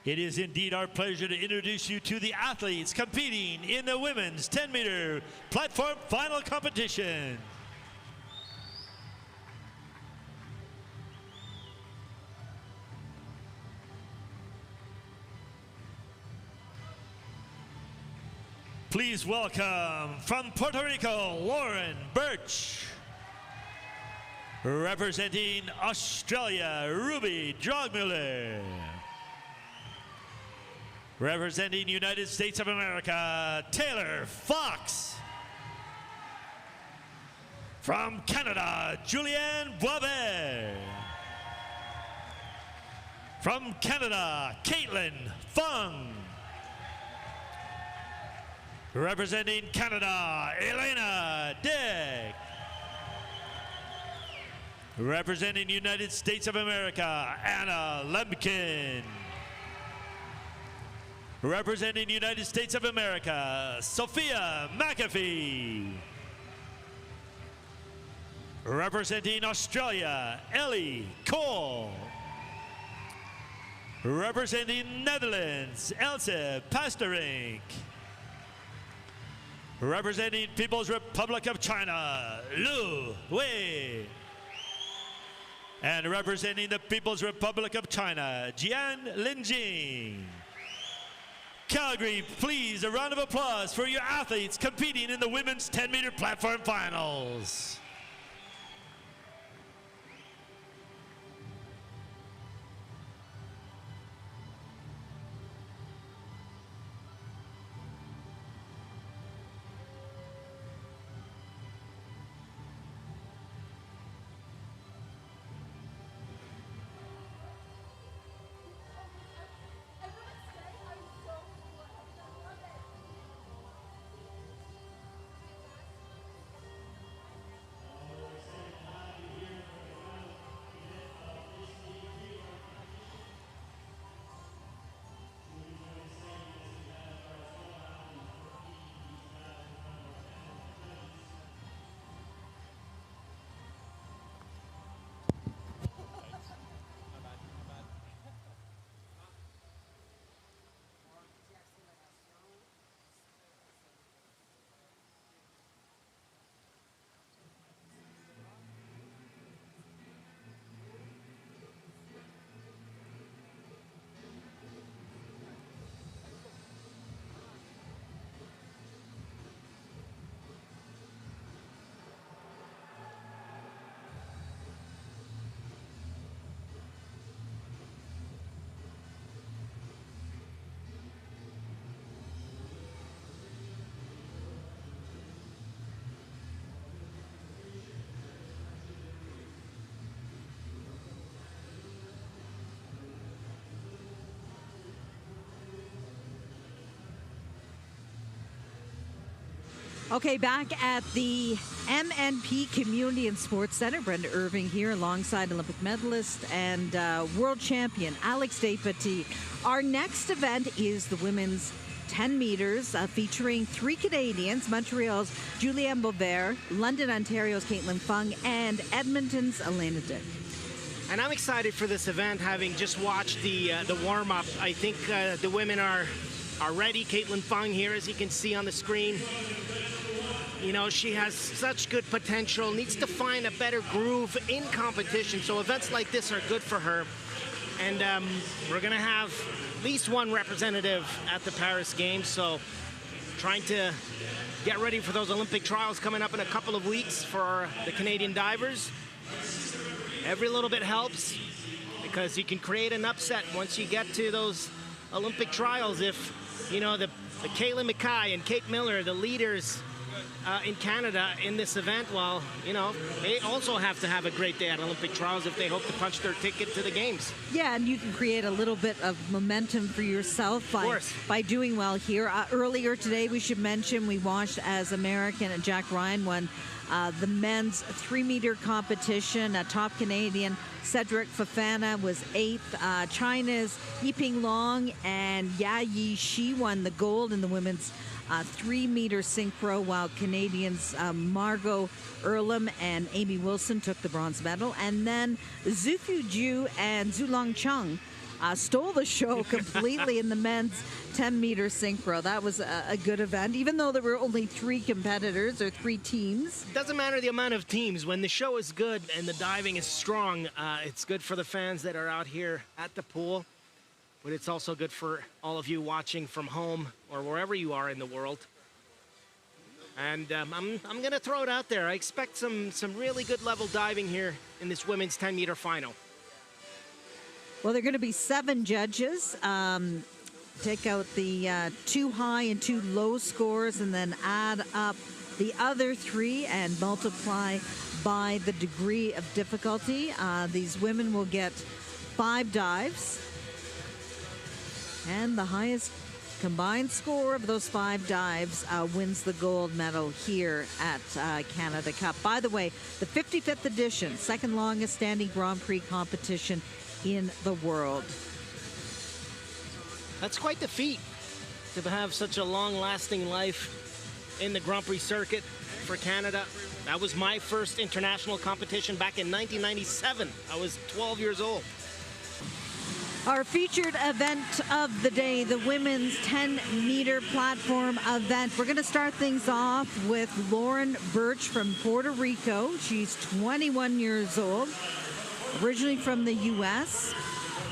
It is indeed our pleasure to introduce you to the athletes competing in the women's 10-meter platform final competition. Please welcome from Puerto Rico, Lauren Birch. Representing Australia, Ruby Drogmuller. Representing United States of America, Taylor Fox. From Canada, Julianne Boisvert. From Canada, Caitlin Fung. Representing Canada, Elena Dick. Representing United States of America, Anna Lemkin. Representing United States of America, Sophia McAfee. Representing Australia, Ellie Cole. Representing Netherlands, Else Pasterink. Representing People's Republic of China, Lu Wei. And representing the People's Republic of China, Jian Linjing. Calgary, please, a round of applause for your athletes competing in the women's 10-meter platform finals. Okay, back at the MNP Community and Sports Center, Brenda Irving here alongside Olympic medalist and world champion Alex Despatie. Our next event is the women's 10 meters featuring three Canadians, Montreal's Julianne Boisvert, London, Ontario's Caitlin Fung, and Edmonton's Elena Dick. And I'm excited for this event, having just watched the warm-up. I think the women are ready. Caitlin Fung here, as you can see on the screen. You know, she has such good potential, needs to find a better groove in competition. So events like this are good for her. And we're going to have at least one representative at the Paris Games. So trying to get ready for those Olympic trials coming up in a couple of weeks for the Canadian divers. Every little bit helps because you can create an upset once you get to those Olympic trials. If, you know, the Kayla McKay and Kate Miller, the leaders in Canada in this event, well, you know, they also have to have a great day at Olympic trials if they hope to punch their ticket to the games. Yeah, and you can create a little bit of momentum for yourself by doing well here. Earlier today, we should mention, we watched as American Jack Ryan won the men's 3-meter competition. Top Canadian Cedric Fofana was 8th. China's Yiping Long and Ya Shi won the gold in the women's 3-meter synchro, while Canadians Margot Earlham and Amy Wilson took the bronze medal. And then Zhufu Ju and Zulong Chung stole the show completely in the men's 10-meter synchro. That was a good event, even though there were only 3 competitors or 3 teams. Doesn't matter the amount of teams. When the show is good and the diving is strong, it's good for the fans that are out here at the pool, but it's also good for all of you watching from home or wherever you are in the world. And I'm going to throw it out there. I expect some really good level diving here in this women's 10-meter final. Well, there are going to be 7 judges. Take out the 2 high and 2 low scores and then add up the other 3 and multiply by the degree of difficulty. These women will get 5 dives. And the highest combined score of those 5 dives wins the gold medal here at Canada Cup. By the way, the 55th edition, second longest standing Grand Prix competition in the world. That's quite the feat to have such a long-lasting life in the Grand Prix circuit for Canada. That was my first international competition back in 1997. I was 12 years old. Our featured event of the day, the women's 10-meter platform event. We're going to start things off with Lauren Birch from Puerto Rico. She's 21 years old, originally from the U.S.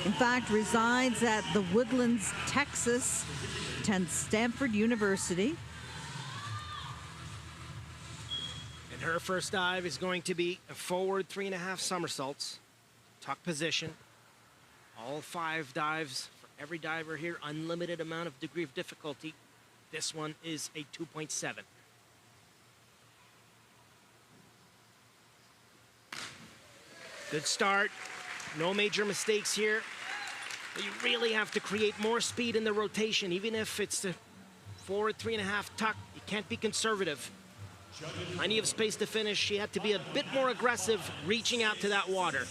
In fact, resides at the Woodlands, Texas, attends Stanford University. And her first dive is going to be a forward 3.5 somersaults, tuck position. All 5 dives for every diver here, unlimited amount of degree of difficulty. This one is a 2.7. Good start. No major mistakes here. But you really have to create more speed in the rotation, even if it's the forward 3.5 tuck. You can't be conservative. Plenty of space to finish. She had to be a bit more aggressive reaching out to that water.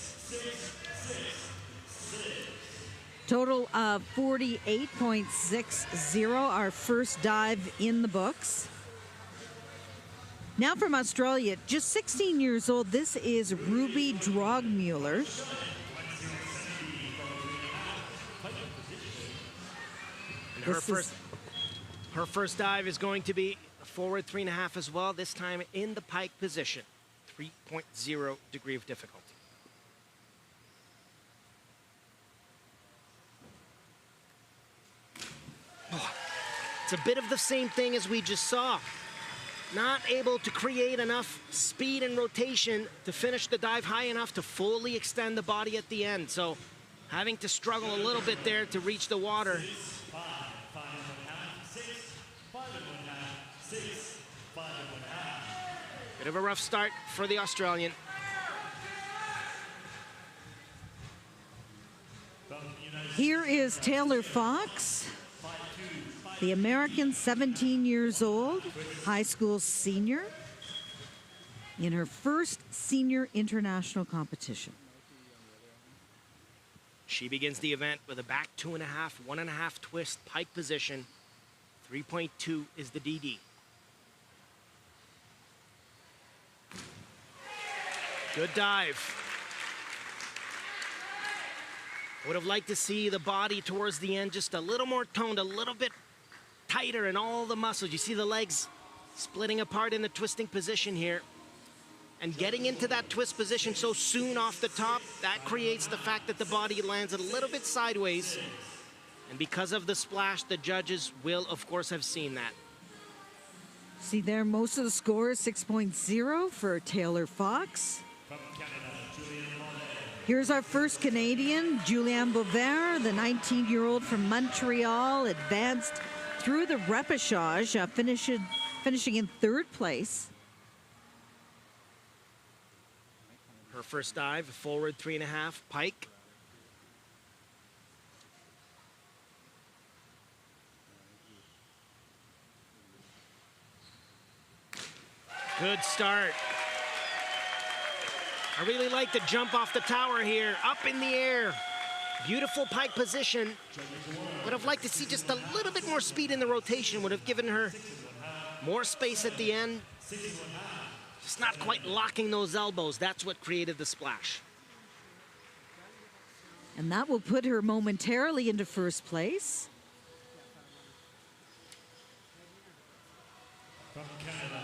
Total of 48.60, our first dive in the books. Now from Australia, just 16 years old, this is Ruby Drogmuller. And her first dive is going to be a forward 3.5 as well, this time in the pike position, 3.0 degree of difficulty. It's a bit of the same thing as we just saw. Not able to create enough speed and rotation to finish the dive high enough to fully extend the body at the end. So having to struggle a little bit there to reach the water. Bit of a rough start for the Australian. Here is Taylor Fox, the American, 17 years old, high school senior, in her first senior international competition. She begins the event with a back 2.5, 1.5 twist pike position. 3.2 is the DD. Good dive. Would have liked to see the body towards the end just a little more toned, a little bit tighter in all the muscles. You see the legs splitting apart in the twisting position here. And getting into that twist position so soon off the top, that creates the fact that the body lands a little bit sideways. And because of the splash, the judges will, of course, have seen that. See there, most of the score is 6.0 for Taylor Fox. Here's our first Canadian, Julianne Boisvert, the 19-year-old from Montreal, advanced through the repechage, finishing in 3rd place. Her first dive, forward 3.5 pike. Good start. I really like the jump off the tower here, up in the air. Beautiful pike position. Would have liked to see just a little bit more speed in the rotation, would have given her more space at the end. Just not quite locking those elbows. That's what created the splash. And that will put her momentarily into first place.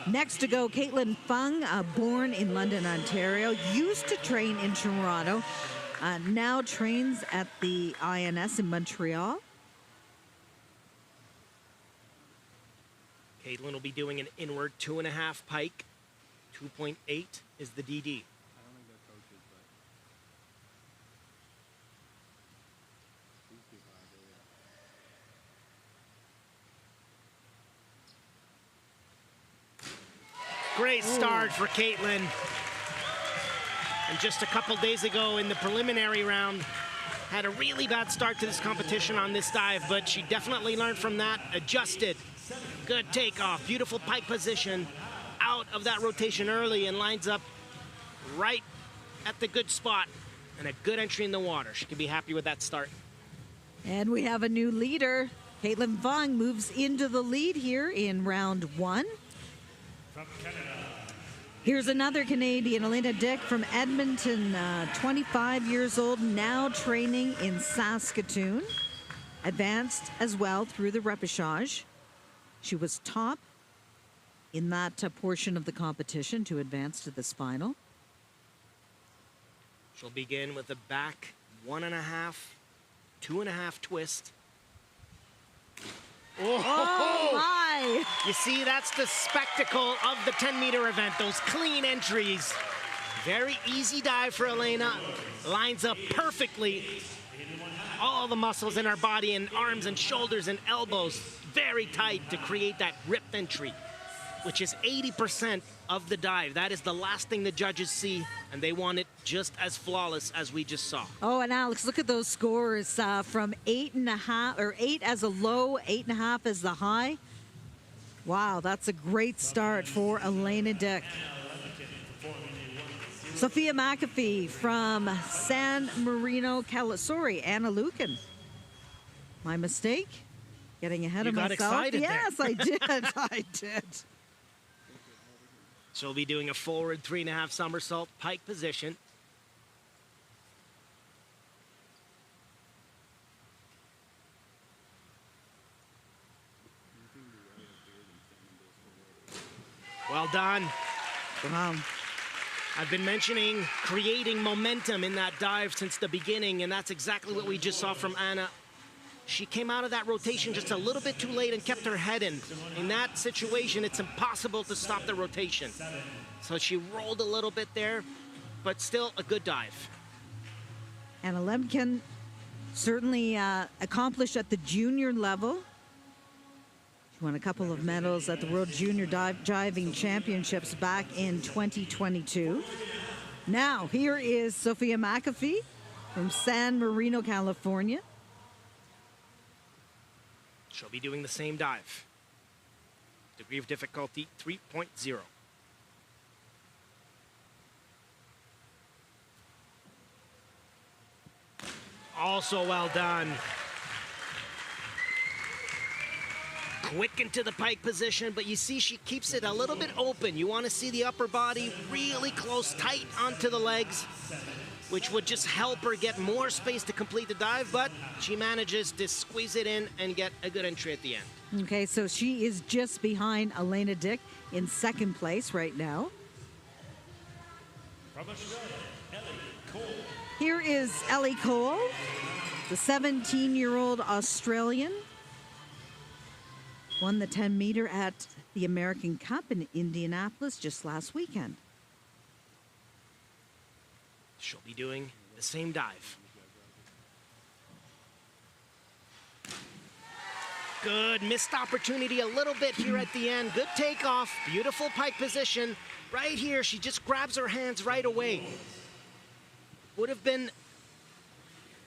Next to go, Caitlin Fung, born in London, Ontario, used to train in Toronto, now trains at the INS in Montreal. Caitlin will be doing an inward 2.5 pike. 2.8 is the DD. Great start for Caitlin. And just a couple days ago in the preliminary round, had a really bad start to this competition on this dive, but she definitely learned from that, adjusted. Good takeoff, beautiful pike position, out of that rotation early and lines up right at the good spot and a good entry in the water. She can be happy with that start. And we have a new leader. Caitlin Fung moves into the lead here in round 1. From Canada. Here's another Canadian, Elena Dick from Edmonton, 25 years old, now training in Saskatoon. Advanced as well through the repechage. She was top in that portion of the competition to advance to this final. She'll begin with a back 1.5, 2.5 twist. Oh my! You see, that's the spectacle of the 10-meter event, those clean entries. Very easy dive for Elena. Lines up perfectly. All the muscles in her body and arms and shoulders and elbows very tight to create that ripped entry, which is 80% of the dive. That is the last thing the judges see, and they want it just as flawless as we just saw. Oh, and Alex, look at those scores from 8.5, or 8 as a low, 8.5 as the high. Wow, that's a great start for Elena Dick. Sophia McAfee from San Marino, California. Anna Lucan. My mistake. Getting ahead of myself. You got excited there. Yes, I did. I did. She'll be doing a forward 3.5 somersault pike position. Well done. Wow. I've been mentioning creating momentum in that dive since the beginning, and that's exactly what we just saw from Anna. She came out of that rotation just a little bit too late and kept her head in. In that situation, it's impossible to stop the rotation. So she rolled a little bit there, but still a good dive. Anna Lemkin certainly accomplished at the junior level. She won a couple of medals at the World Junior Diving Championships back in 2022. Now, here is Sophia McAfee from San Marino, California. She'll be doing the same dive. Degree of difficulty 3.0. Also well done. Quick into the pike position, but you see she keeps it a little bit open. You want to see the upper body really close, tight onto the legs, which would just help her get more space to complete the dive, but she manages to squeeze it in and get a good entry at the end. Okay, so she is just behind Elena Dick in second place right now. From Australia, Ellie Cole. Here is Ellie Cole, the 17-year-old Australian. Won the 10-meter at the American Cup in Indianapolis just last weekend. She'll be doing the same dive. Good, missed opportunity a little bit here at the end. Good takeoff, beautiful pike position. Right here, she just grabs her hands right away. Would have been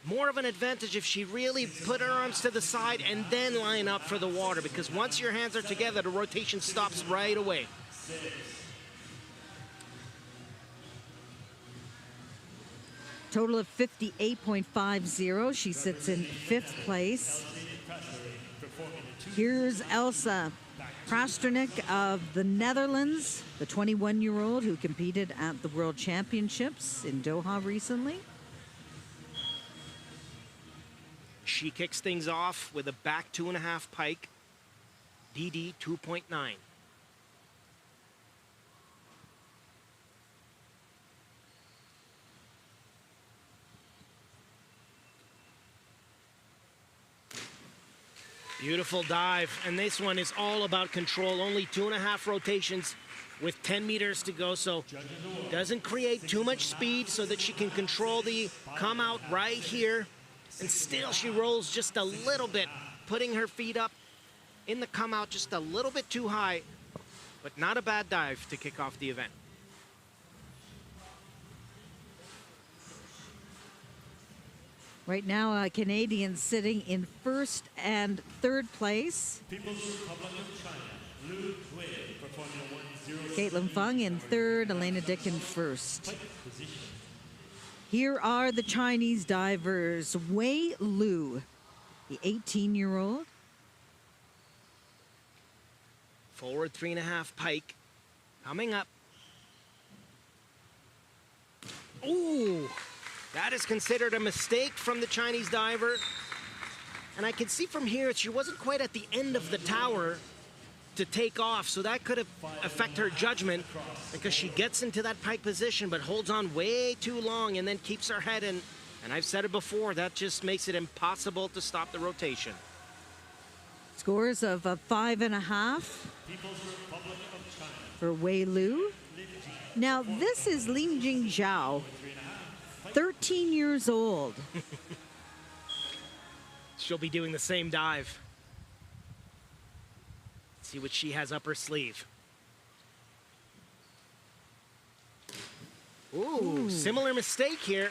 more of an advantage if she really put her arms to the side and then line up for the water, because once your hands are together, the rotation stops right away. Total of 58.50. She sits in fifth place. Here's Elsa Prasternik of the Netherlands, the 21-year-old who competed at the World Championships in Doha recently. she kicks things off with a back 2.5 pike, DD 2.9. Beautiful dive, and this one is all about control. Only 2.5 rotations with 10 meters to go, so doesn't create too much speed so that she can control the come out right here. And still she rolls just a little bit, putting her feet up in the come out just a little bit too high, but not a bad dive to kick off the event. Right now, Canadians sitting in first and third place. People's Republic of China, Lu Wei for Formula 1 Caitlin Fung in third, Elena Dick in first. Here are the Chinese divers. Wei Lu, the 18-year-old. Forward 3.5 pike, coming up. Ooh! That is considered a mistake from the Chinese diver. And I can see from here she wasn't quite at the end of the tower to take off, so that could affect her judgment because she gets into that pike position but holds on way too long and then keeps her head in. And I've said it before, that just makes it impossible to stop the rotation. Scores of 5.5 for Wei Lu. Now this is Lin Jing Zhao, 13 years old. She'll be doing the same dive. Let's see what she has up her sleeve. Ooh, similar mistake here.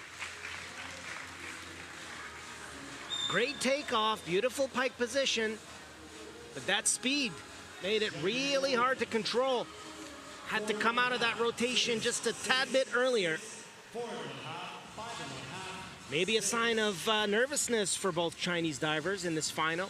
Great takeoff, beautiful pike position, but that speed made it really hard to control. Had to come out of that rotation just a tad bit earlier. Maybe a sign of nervousness for both Chinese divers in this final.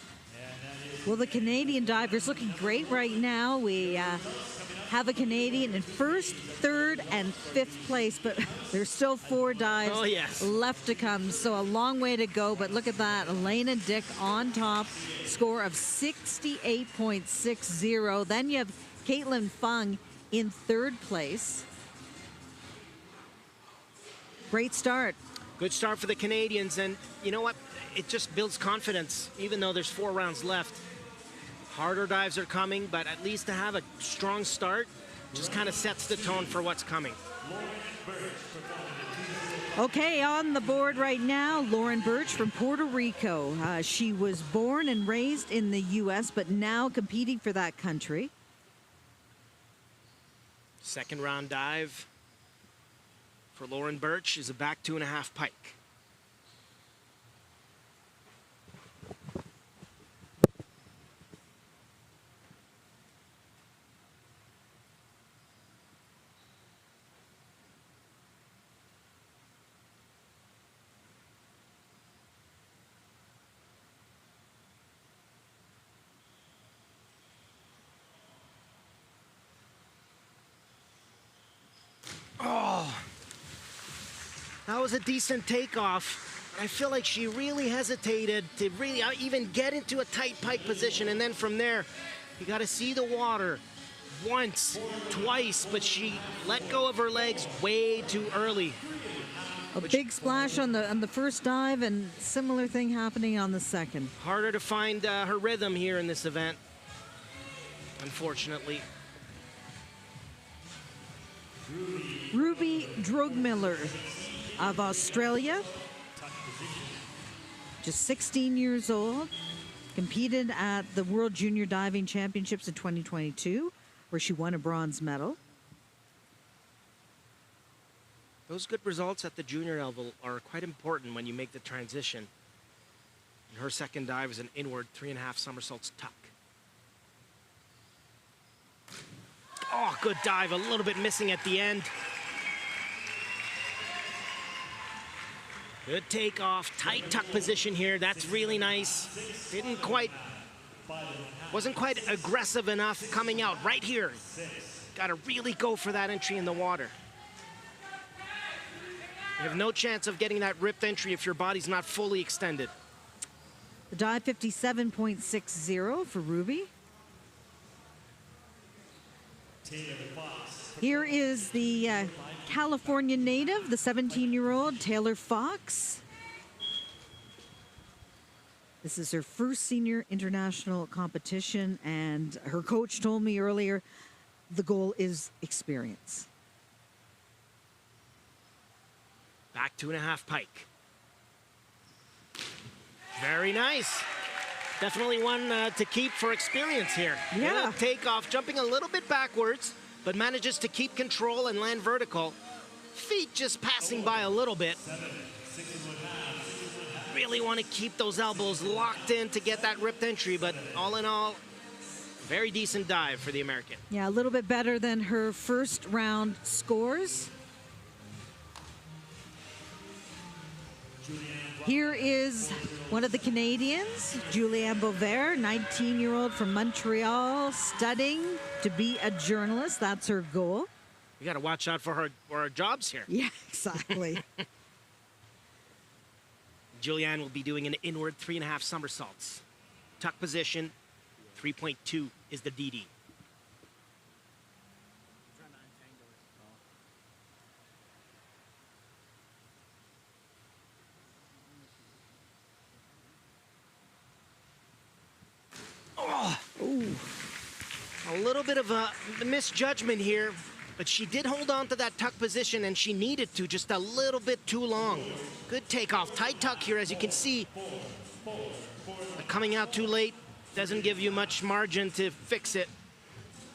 Well, the Canadian divers looking great right now. We have a Canadian in first, third, and fifth place, but there's still 4 dives left to come, so a long way to go. But look at that, Elena Dick on top, score of 68.60. Then you have Caitlin Fung in third place. Great start. Good start for the Canadians, and you know what? It just builds confidence, even though there's 4 rounds left. Harder dives are coming, but at least to have a strong start just kind of sets the tone for what's coming. Okay, on the board right now, Lauren Birch from Puerto Rico. She was born and raised in the U.S., but now competing for that country. Second round dive for Lauren Birch is a back 2.5 pike. That was a decent takeoff. I feel like she really hesitated to really even get into a tight pike position, and then from there, you got to see the water once, twice, but she let go of her legs way too early. A big splash on the first dive, and similar thing happening on the second. Harder to find her rhythm here in this event, unfortunately. Ruby Drogmiller of Australia, just 16 years old, competed at the World Junior Diving Championships in 2022, where she won a bronze medal. Those good results at the junior level are quite important when you make the transition. And her second dive is an inward 3.5 somersaults tuck. Oh, good dive, a little bit missing at the end. Good takeoff, tight tuck position here. That's really nice. Wasn't quite aggressive enough coming out right here. Got to really go for that entry in the water. You have no chance of getting that ripped entry if your body's not fully extended. The dive 57.60 for Ruby. Here is the California native, the 17-year-old Taylor Fox. This is her first senior international competition, and her coach told me earlier the goal is experience. Back 2.5 pike. Very nice. Definitely one to keep for experience here. Yeah. Takeoff, jumping a little bit backwards, but manages to keep control and land vertical. Feet just passing by a little bit. Really want to keep those elbows locked in to get that ripped entry, but all in all, very decent dive for the American. Yeah, a little bit better than her first round scores. Here is one of the Canadians, Julianne Bovair, 19-year-old from Montreal, studying to be a journalist. That's her goal. We got to watch out for her jobs here. Yeah, exactly. Julianne will be doing an inward 3.5 somersaults. Tuck position, 3.2 is the DD. A little bit of a misjudgment here, but she did hold on to that tuck position, and she needed to just a little bit too long. Good takeoff, tight tuck here, as you can see. But coming out too late doesn't give you much margin to fix it.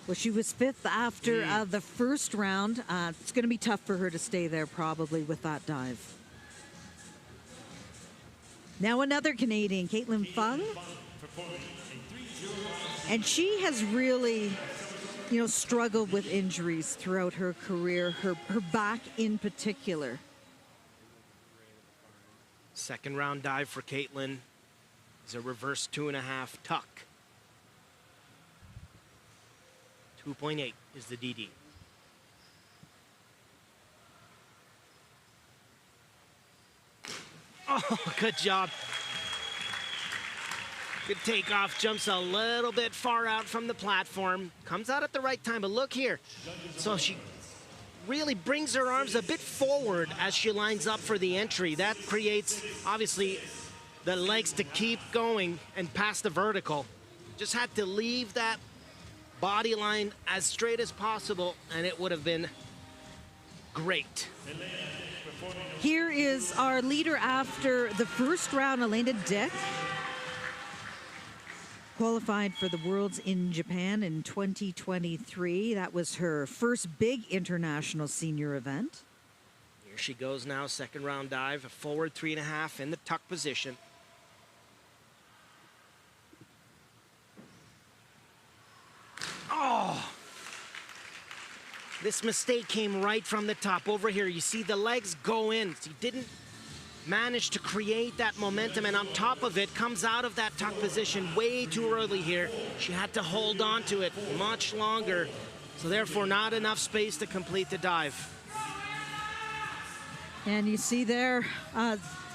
Well, she was fifth after the first round. It's going to be tough for her to stay there probably with that dive. Now another Canadian, Caitlin Fung. And she has really, struggled with injuries throughout her career, her back in particular. Second round dive for Caitlin is a reverse 2.5 tuck. 2.8 is the DD. Oh, good job. Good takeoff, jumps a little bit far out from the platform. Comes out at the right time, but look here. So she really brings her arms a bit forward as she lines up for the entry. That creates, obviously, the legs to keep going and pass the vertical. Just had to leave that body line as straight as possible, and it would have been great. Here is our leader after the first round, Elena Dick. Qualified for the Worlds in Japan in 2023. That was her first big international senior event. Here she goes now, second round dive, a forward 3.5 in the tuck position. Oh! This mistake came right from the top. Over here, you see the legs go in. She didn't manage to create that momentum, and on top of it, comes out of that tuck position way too early here. She had to hold on to it much longer, so therefore not enough space to complete the dive. And you see there,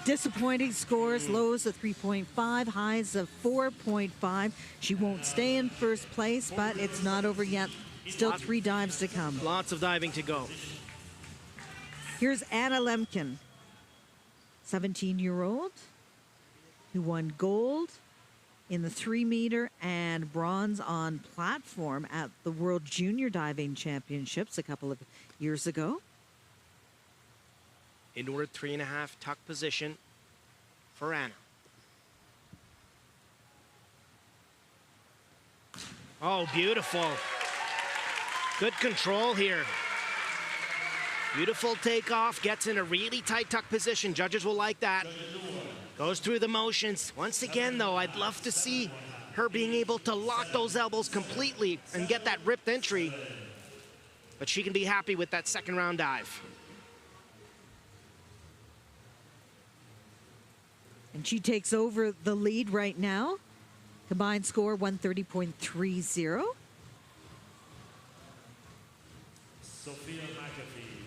disappointing scores, lows of 3.5, highs of 4.5. She won't stay in first place, but it's not over yet. Still 3 dives to come. Lots of diving to go. Here's Anna Lemkin, 17-year-old, who won gold in the 3-meter and bronze on platform at the World Junior Diving Championships a couple of years ago. Inward 3.5 tuck position for Anna. Oh, beautiful. Good control here. Beautiful takeoff, gets in a really tight tuck position. Judges will like that. Goes through the motions. Once again, though, I'd love to see her being able to lock those elbows completely and get that ripped entry. But she can be happy with that second round dive. And she takes over the lead right now. Combined score 130.30.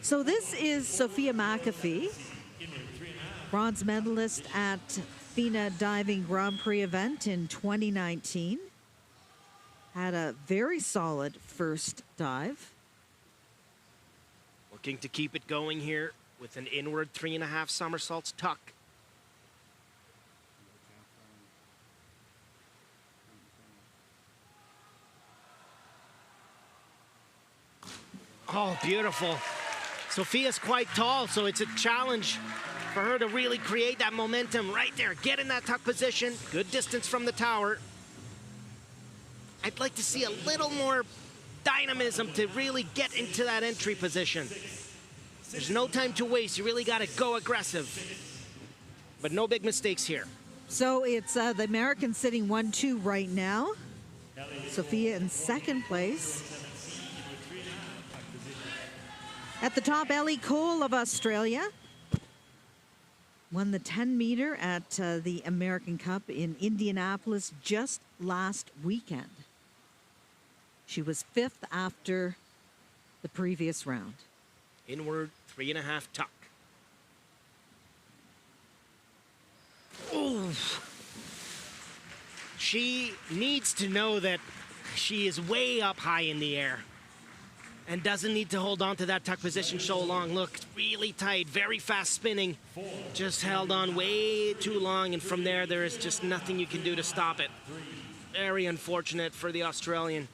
So this is Sophia McAfee, bronze medalist at FINA Diving Grand Prix event in 2019. Had a very solid first dive. Looking to keep it going here with an inward 3.5 somersaults tuck. Oh, beautiful. Sophia's quite tall, so it's a challenge for her to really create that momentum right there. Get in that tuck position. Good distance from the tower. I'd like to see a little more dynamism to really get into that entry position. There's no time to waste. You really got to go aggressive. But no big mistakes here. So it's the Americans sitting 1-2 right now. Sophia in second place. At the top, Ellie Cole of Australia won the 10-meter at the American Cup in Indianapolis just last weekend. She was 5th after the previous round. Inward 3.5 tuck. Ooh. She needs to know that she is way up high in the air and doesn't need to hold on to that tuck position so long. Look, really tight, very fast spinning. Just held on way too long, and from there is just nothing you can do to stop it. Very unfortunate for the Australian.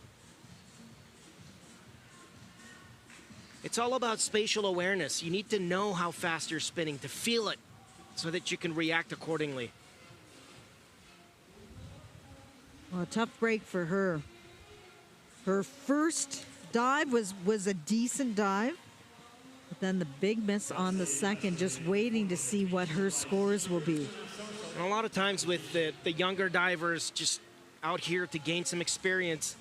It's all about spatial awareness. You need to know how fast you're spinning, to feel it, so that you can react accordingly. Well, a tough break for her. Her first dive was a decent dive, but then the big miss on the second, just waiting to see what her scores will be. And a lot of times with the younger divers just out here to gain some experience,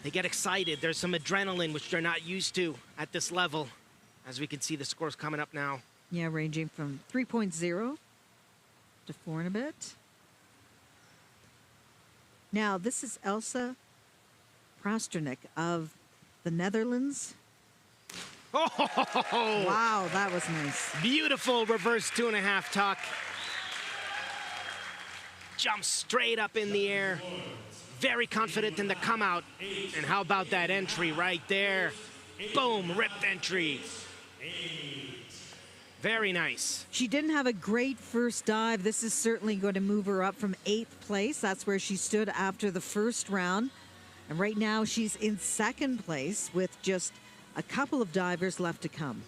they get excited. There's some adrenaline, which they're not used to at this level. As we can see, the scores coming up now. Yeah, ranging from 3.0 to 4 and a bit. Now, this is Elsa Prasternik of the Netherlands. Oh! Wow, that was nice. Beautiful reverse 2.5 tuck. Jumps straight up in the air. Very confident in the come out. And how about that entry right there? Boom, ripped entry. Very nice. She didn't have a great first dive. This is certainly going to move her up from 8th place. That's where she stood after the first round. And right now she's in second place with just a couple of divers left to come.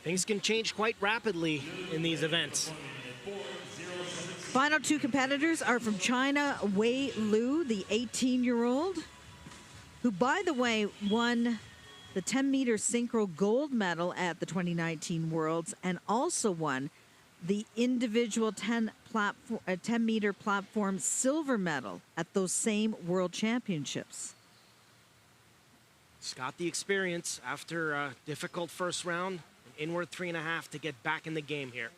Things can change quite rapidly in these events. Final two competitors are from China, Wei Lu, the 18-year-old, who, by the way, won the 10-meter synchro gold medal at the 2019 Worlds and also won the individual 10-meter platform silver medal at those same World Championships. She's got the experience after a difficult first round, an inward 3.5 to get back in the game here.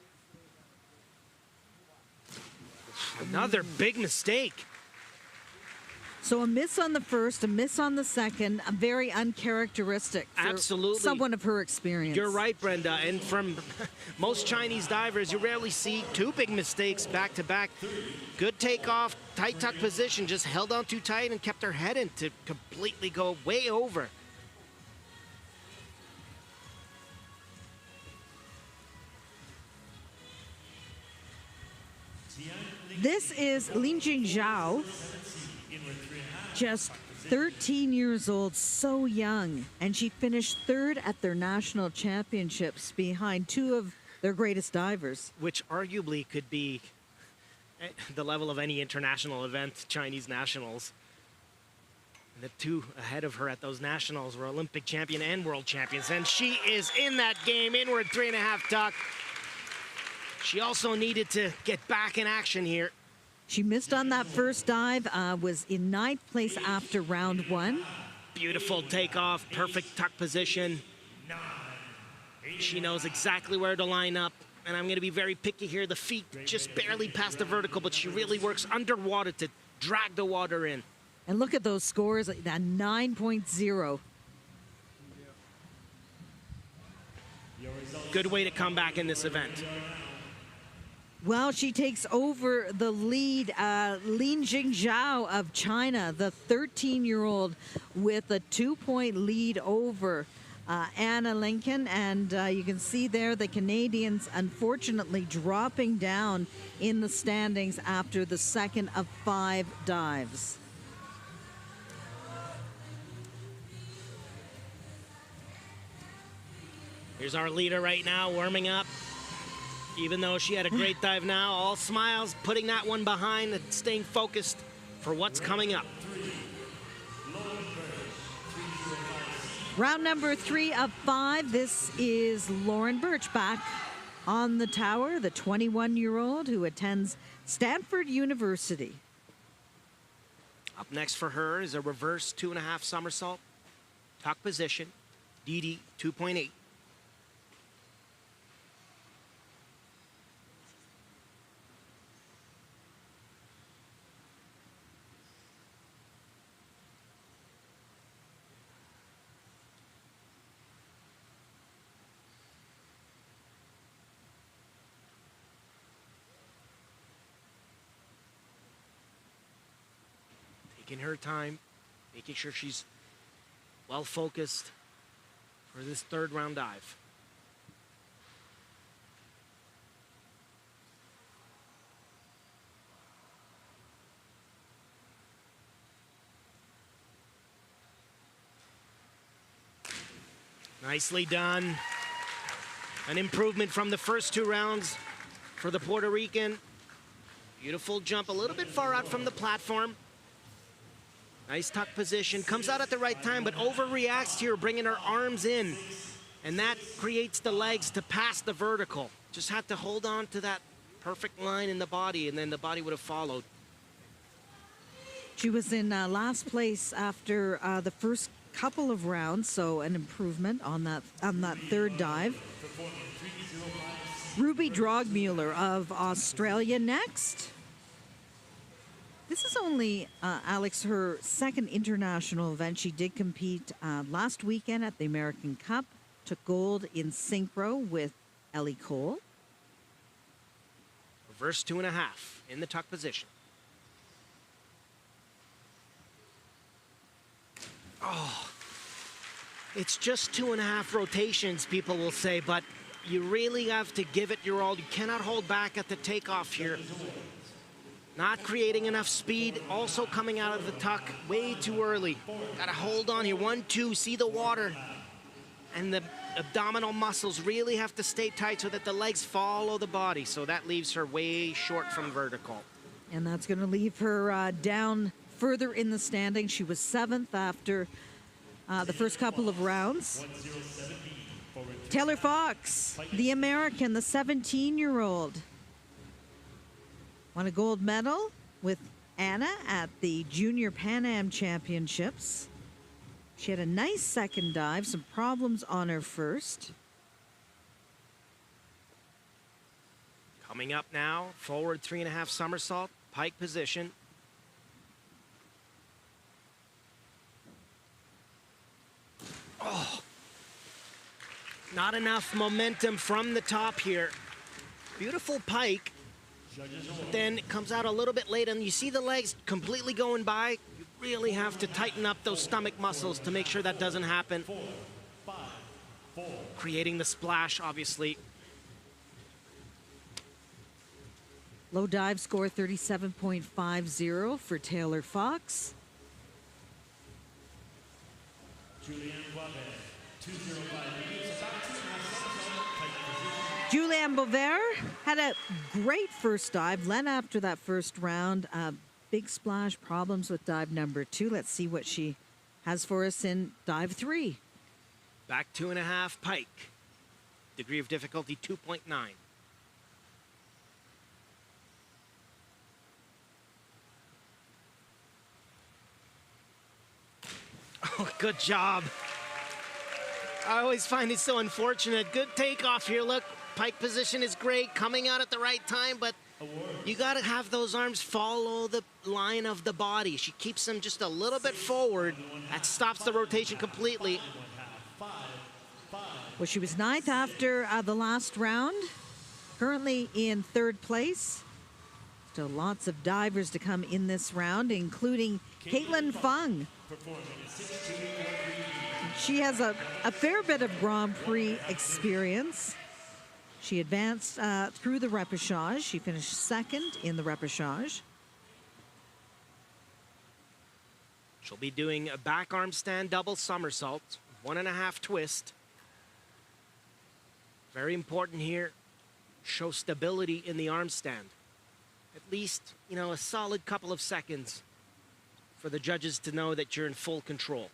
Another big mistake. So a miss on the first, a miss on the second, a very uncharacteristic for Absolutely. someone of her experience. You're right, Brenda. And from most Chinese divers, you rarely see two big mistakes back to back. Good takeoff, tight tuck position, just held on too tight and kept her head in to completely go way over. This is Linjing Zhao, just 13 years old, so young, and she finished 3rd at their national championships behind two of their greatest divers. Which arguably could be the level of any international event, Chinese nationals. And the two ahead of her at those nationals were Olympic champion and world champions, and she is in that game, inward 3.5 tuck. She also needed to get back in action here. She missed on that first dive, was in 9th place after round 1. Beautiful takeoff, perfect tuck position. She knows exactly where to line up, and I'm going to be very picky here. The feet just barely past the vertical, but she really works underwater to drag the water in. And look at those scores, that 9.0. Good way to come back in this event. Well, she takes over the lead. Lin Jingzhao of China, the 13-year-old, with a 2-point lead over Anna Lincoln. And you can see there the Canadians unfortunately dropping down in the standings after the second of 5 dives. Here's our leader right now, warming up. Even though she had a great dive now, all smiles, putting that one behind and staying focused for what's coming up. Round number 3 of 5. This is Lauren Birch back on the tower, the 21-year-old who attends Stanford University. Up next for her is a reverse 2.5 somersault, tuck position, DD 2.8. Taking her time, making sure she's well focused for this third round dive. Nicely done. An improvement from the first 2 rounds for the Puerto Rican. Beautiful jump, a little bit far out from the platform. Nice tuck position, comes out at the right time, but overreacts here, bringing her arms in. And that creates the legs to pass the vertical. Just had to hold on to that perfect line in the body, and then the body would have followed. She was in last place after the first couple of rounds, so an improvement on that third dive. Ruby Drogmuller of Australia next. This is only, Alex, her second international event. She did compete last weekend at the American Cup, took gold in synchro with Ellie Cole. Reverse 2.5 in the tuck position. Oh, it's just 2.5 rotations, people will say, but you really have to give it your all. You cannot hold back at the takeoff here. Not creating enough speed, also coming out of the tuck way too early. Gotta hold on here, 1, 2, see the water. And the abdominal muscles really have to stay tight so that the legs follow the body. So that leaves her way short from vertical. And that's gonna leave her down further in the standings. She was 7th after the first couple of rounds. Taylor Fox, the American, the 17-year-old. Won a gold medal with Anna at the Junior Pan Am Championships. She had a nice second dive, some problems on her first. Coming up now, forward 3.5 somersault, pike position. Oh, not enough momentum from the top here. Beautiful pike. Then it comes out a little bit late, and you see the legs completely going by. You really have to tighten up those stomach muscles to make sure that doesn't happen. Creating the splash, obviously. Low dive score 37.50 for Taylor Fox. Julianne Beauvais had a great first dive. Led after that first round. Big splash, problems with dive number 2. Let's see what she has for us in dive 3. Back 2.5 pike. Degree of difficulty 2.9. Oh, good job. I always find it so unfortunate. Good takeoff here. Look, pike position is great, coming out at the right time, but you got to have those arms follow the line of the body. She keeps them just a little bit forward. That stops the rotation completely. Well, she was 9th after the last round. currently in third place. Still lots of divers to come in this round, including Caitlin Fung. She has a fair bit of Grand Prix experience. She advanced through the repechage. She finished second in the repechage. She'll be doing a back arm stand double somersault, 1.5 twist. Very important here, show stability in the arm stand. At least, you know, a solid couple of seconds for the judges to know that you're in full control.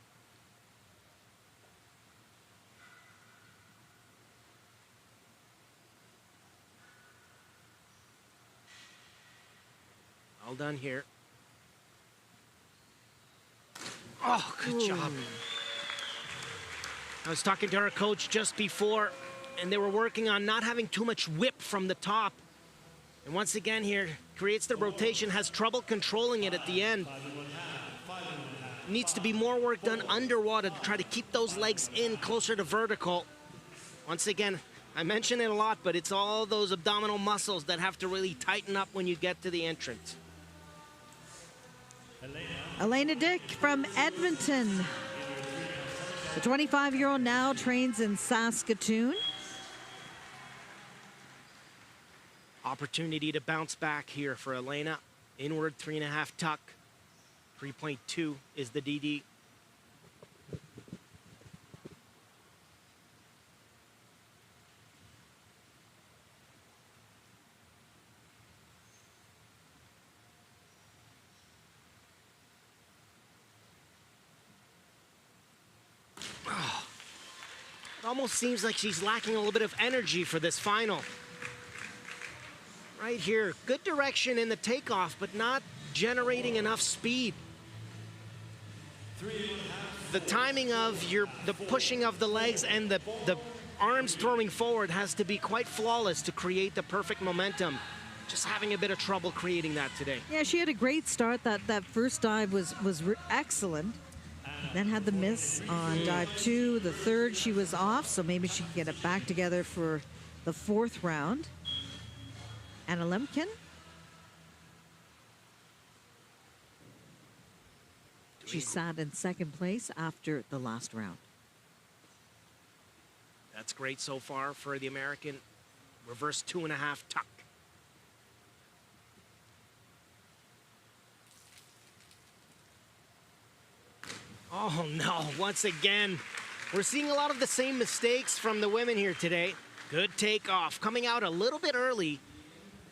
All done here. Oh, good job. I was talking to our coach just before, and they were working on not having too much whip from the top. And once again here, creates the rotation, has trouble controlling it at the end. Needs to be more work done underwater to try to keep those legs in closer to vertical. Once again, I mention it a lot, but it's all those abdominal muscles that have to really tighten up when you get to the entrance. Elena Dick from Edmonton. The 25-year-old now trains in Saskatoon. Opportunity to bounce back here for Elena. Inward 3.5 tuck. 3.2 is the DD. It almost seems like she's lacking a little bit of energy for this final. Right here, good direction in the takeoff, but not generating enough speed. The timing of the pushing of the legs and the arms throwing forward has to be quite flawless to create the perfect momentum. Just having a bit of trouble creating that today. Yeah, she had a great start. That first dive was excellent. Then had the miss on dive 2. The third, she was off, so maybe she can get it back together for the fourth round. Anna Lemkin. She sat in second place after the last round. That's great so far for the American. Reverse 2.5 tuck. Oh no, once again, we're seeing a lot of the same mistakes from the women here today. Good takeoff, coming out a little bit early,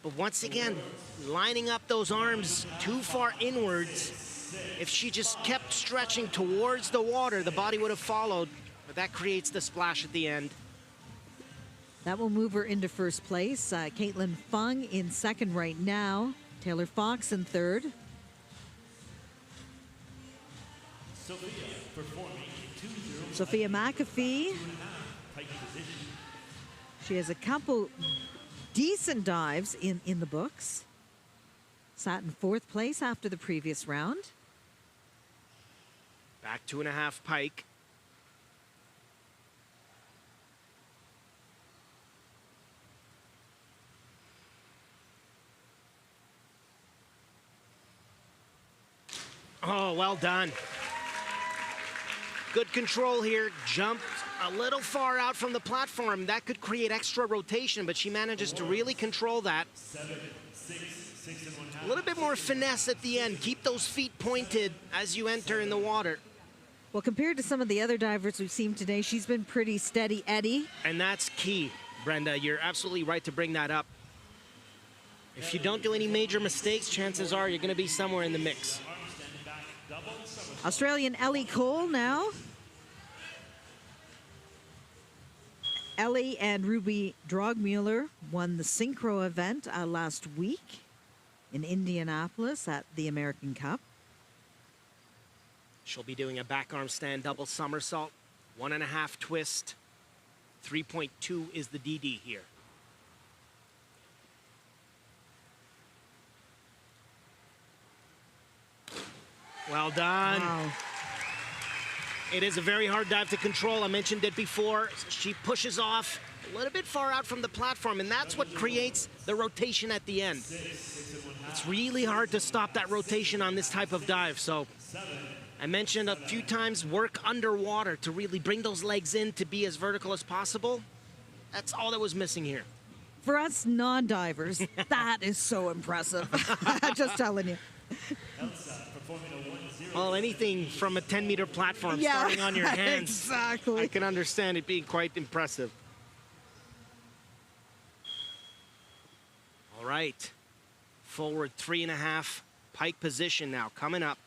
but once again, lining up those arms too far inwards. If she just kept stretching towards the water, the body would have followed, but that creates the splash at the end. That will move her into first place. Caitlin Fung in second right now. Taylor Fox in third. Sophia McAfee. She has a couple decent dives in the books. Sat in fourth place after the previous round. Back 2.5 pike. Oh, well done. Good control here. Jumped a little far out from the platform. That could create extra rotation, but she manages to really control that. A little bit more finesse at the end. Keep those feet pointed as you enter in the water. Well, compared to some of the other divers we've seen today, she's been pretty steady Eddie. And that's key, Brenda. You're absolutely right to bring that up. If you don't do any major mistakes, chances are you're going to be somewhere in the mix. Australian Ellie Cole now. Ellie and Ruby Drogmuller won the synchro event last week in Indianapolis at the American Cup. She'll be doing a back arm stand double somersault, 1.5 twist, 3.2 is the DD here. Well done. Wow. It is a very hard dive to control. I mentioned it before. She pushes off a little bit far out from the platform, and that's what creates the rotation at the end. It's really hard to stop that rotation on this type of dive. So I mentioned a few times, work underwater to really bring those legs in to be as vertical as possible. That's all that was missing here. For us non-divers, that is so impressive. Just telling you. Well, anything from a 10-meter platform starting on your hands. Exactly. I can understand it being quite impressive. All right. Forward 3.5 pike position now coming up.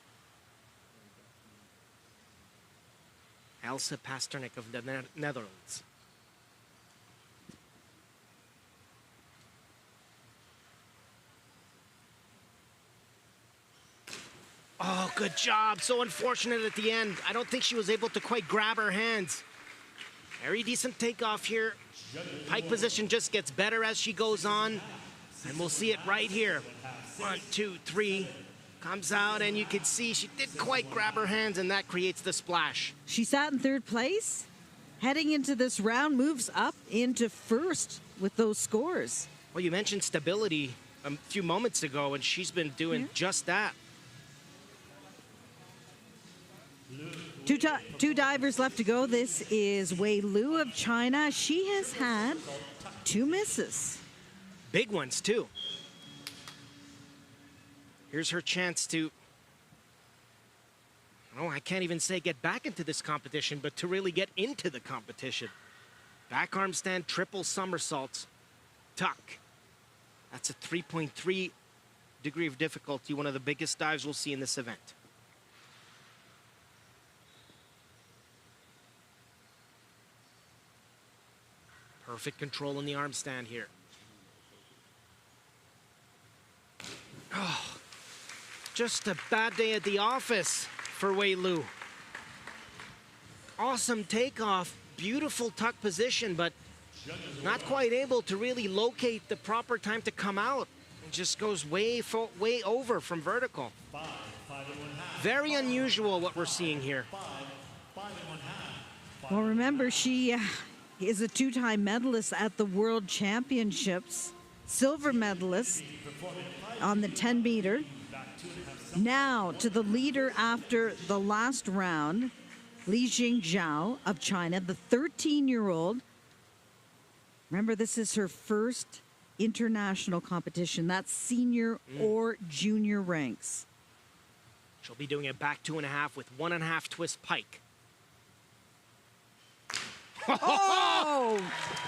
Elsa Pasternak of the Netherlands. Oh, good job. So unfortunate at the end. I don't think she was able to quite grab her hands. Very decent takeoff here. Pike position just gets better as she goes on. And we'll see it right here. 1, 2, 3. Comes out, and you can see she didn't quite grab her hands, and that creates the splash. She sat in third place. Heading into this round, moves up into first with those scores. Well, you mentioned stability a few moments ago, and she's been doing just that. Two divers left to go. This is Wei Lu of China. She has had 2 misses. Big ones, too. Here's her chance to, I can't even say get back into this competition, but to really get into the competition. Back arm stand, triple somersaults, tuck. That's a 3.3 degree of difficulty, one of the biggest dives we'll see in this event. Perfect control in the arm stand here. Oh, just a bad day at the office for Wei Lu. Awesome takeoff, beautiful tuck position, but not quite able to really locate the proper time to come out. It just goes way over from vertical. Very unusual what we're seeing here. Well, remember, she is a 2-time medalist at the World Championships, silver medalist on the 10-meter. Now to the leader after the last round, Li Jingzhao of China, the 13-year-old. Remember, this is her first international competition. That's senior or junior ranks. She'll be doing a back 2.5 with 1.5 twist pike. Oh!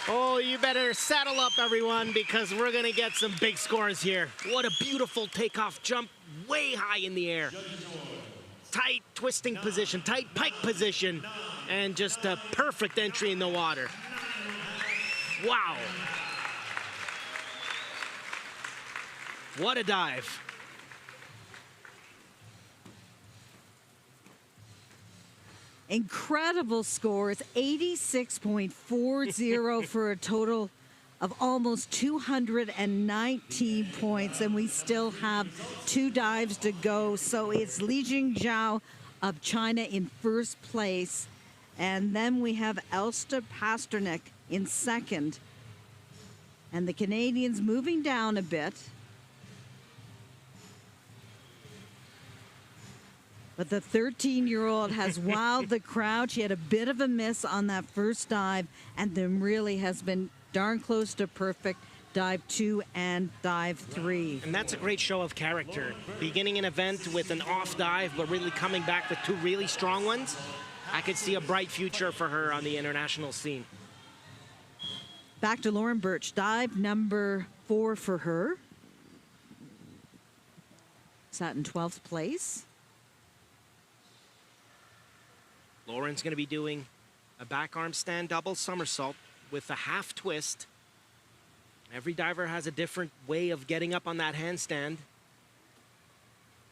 Oh, you better saddle up, everyone, because we're going to get some big scores here. What a beautiful takeoff jump, way high in the air. Tight twisting position, tight pike position, and just a perfect entry in the water. Wow. What a dive. Incredible scores, 86.40 for a total of almost 219 points, and we still have 2 dives to go. So it's Li Jingzhao of China in first place, and then we have Elsa Pasternak in second. And the Canadians moving down a bit. But the 13-year-old has wowed the crowd. She had a bit of a miss on that first dive, and then really has been darn close to perfect dive 2 and dive 3. And that's a great show of character. Beginning an event with an off dive, but really coming back with 2 really strong ones. I could see a bright future for her on the international scene. Back to Lauren Birch, dive number 4 for her. Sat in 12th place. Lauren's going to be doing a back arm stand double somersault with a half twist. Every diver has a different way of getting up on that handstand.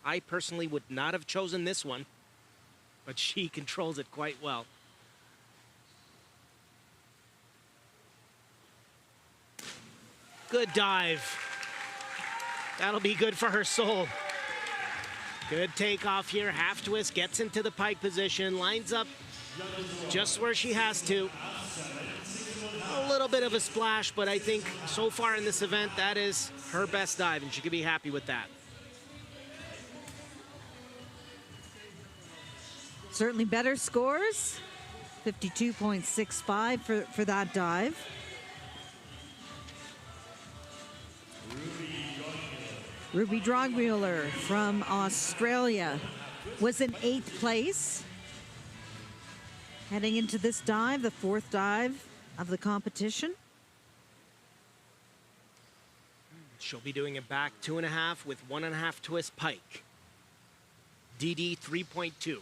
I personally would not have chosen this one, but she controls it quite well. Good dive. That'll be good for her soul. Good takeoff here, half twist, gets into the pike position, lines up just where she has to. A little bit of a splash, but I think so far in this event, that is her best dive, and she could be happy with that. Certainly better scores. 52.65 for that dive. Ruby Drogmuller from Australia was in 8th place. Heading into this dive, the 4th dive of the competition. She'll be doing it back 2.5 with 1.5 twist pike. DD 3.2.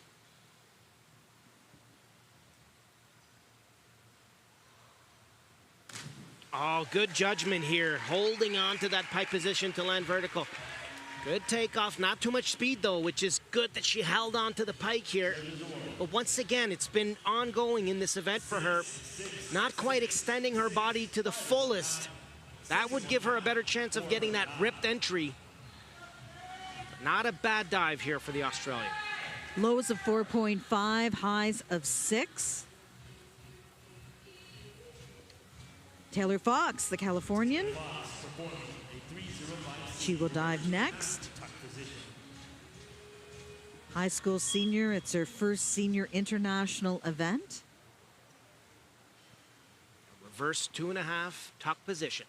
Oh, good judgment here, holding on to that pike position to land vertical. Good takeoff, not too much speed though, which is good that she held on to the pike here. But once again, it's been ongoing in this event for her, not quite extending her body to the fullest. That would give her a better chance of getting that ripped entry. Not a bad dive here for the Australian. Lows of 4.5, highs of 6. Taylor Fox, the Californian. She will dive next. High school senior, it's her first senior international event. Reverse 2.5, tuck position.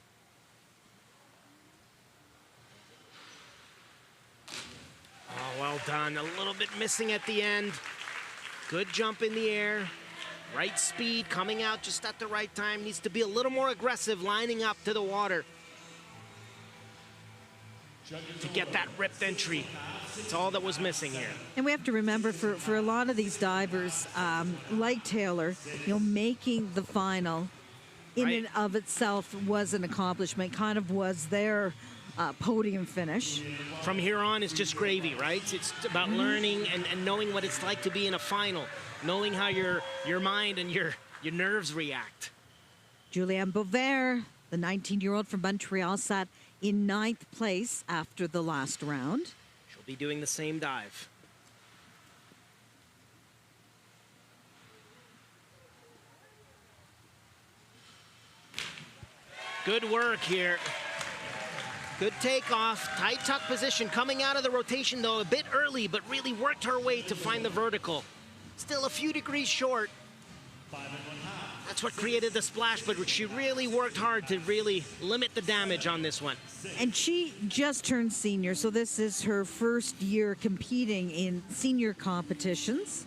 Oh, well done. A little bit missing at the end. Good jump in the air. Right speed, coming out just at the right time. Needs to be a little more aggressive, lining up to the water to get that ripped entry. It's all that was missing here. And we have to remember, for a lot of these divers, like Taylor, making the final in and of itself was an accomplishment, kind of was their podium finish. From here on, it's just gravy, right? It's about learning and knowing what it's like to be in a final, knowing how your mind and your nerves react. Julianne Bovair, the 19-year-old from Montreal, sat in 9th place after the last round. She'll be doing the same dive. Good work here. Good takeoff, tight tuck position, coming out of the rotation though a bit early, but really worked her way to find the vertical. Still a few degrees short. That's what created the splash, but she really worked hard to really limit the damage on this one. And she just turned senior, so this is her first year competing in senior competitions.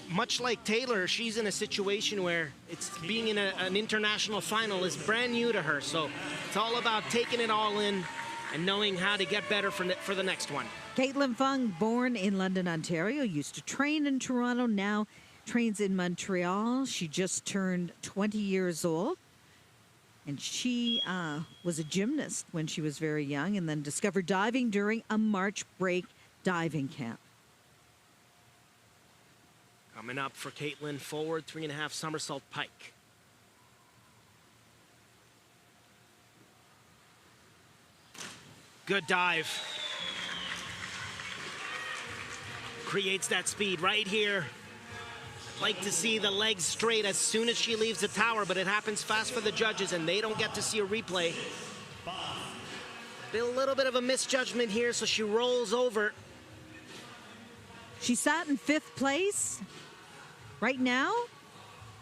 Much like Taylor, she's in a situation where it's being in an international final is brand new to her, so it's all about taking it all in and knowing how to get better for the next one. Caitlin Fung, born in London, Ontario, used to train in Toronto, now trains in Montreal. She just turned 20 years old. And she was a gymnast when she was very young and then discovered diving during a March break diving camp. Coming up for Caitlin, forward 3.5 somersault pike. Good dive. Creates that speed right here. I'd like to see the legs straight as soon as she leaves the tower, but it happens fast for the judges and they don't get to see a replay. A little bit of a misjudgment here, so she rolls over. She sat in 5th place. Right now,